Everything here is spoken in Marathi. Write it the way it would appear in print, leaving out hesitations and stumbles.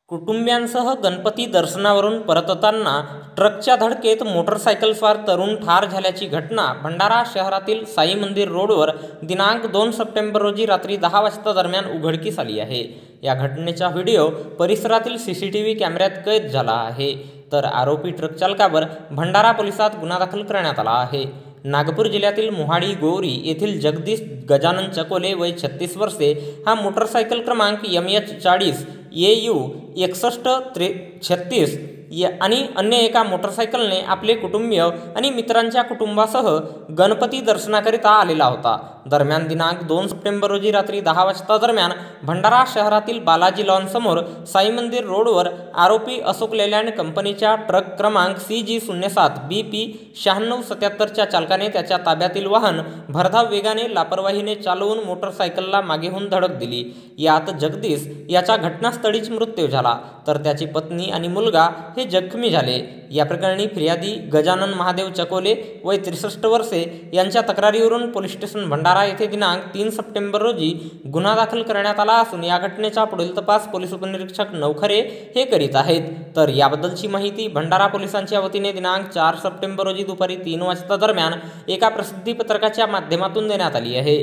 कुटुंबियांसह गणपती दर्शनावरून परतताना ट्रकच्या धडकेत मोटरसायकलस्वार तरुण ठार झाल्याची घटना भंडारा शहरातील साई मंदिर रोडवर दिनांक 2 सप्टेंबर रोजी रात्री 10 वाजता दरम्यान उघडकीस आली आहे। या घटनेचा व्हिडिओ परिसरातील सीसीटीव्ही कॅमेऱ्यात कैद झाला आहे। तर आरोपी ट्रक चालकावर भंडारा पोलिसात गुन्हा दाखल करण्यात आला आहे। नागपूर जिल्ह्यातील मोहाडी गोवरी येथील जगदीश गजानन चकोले वय 36 वर्षे हा मोटरसायकल क्रमांक MH40 AU 6136 आणि अन्य एका मोटरसायकलने आपले कुटुंबीय आणि मित्रांच्या कुटुंबासह गणपती दर्शनाकरिता आलेला होता। दरम्यान दिनांक 2 सप्टेंबर रोजी रात्री 10 वाजता दरम्यान भंडारा शहरातील बालाजी लॉन समोर साई मंदिर रोडवर आरोपी अशोक लेलँड कंपनीच्या ट्रक क्रमांक CG07 BP 9677 च्या चालकाने त्याच्या ताब्यातील वाहन भरधाव वेगाने लापरवाहीने चालवून मोटरसायकलला मागेहून धडक दिली। यात जगदीश याचा घटनास्थळीच मृत्यू झाला, तर त्याची पत्नी आणि मुलगा हे जखमी झाले। या प्रकरणी फिर्यादी गजानन महादेव चकोले वय 63 वर्षे यांच्या तक्रारीवरून पोलीस स्टेशन भंडारा येथे दिनांक 3 सप्टेंबर रोजी गुन्हा दाखल करण्यात आला असून या घटनेचा पुढील तपास पोलीस उपनिरीक्षक नवखरे हे करीत आहेत। तर याबद्दलची माहिती भंडारा पोलिसांच्या वतीने दिनांक 4 सप्टेंबर रोजी दुपारी 3 वाजता दरम्यान एका प्रसिद्धी पत्रकाच्या माध्यमातून देण्यात आली आहे।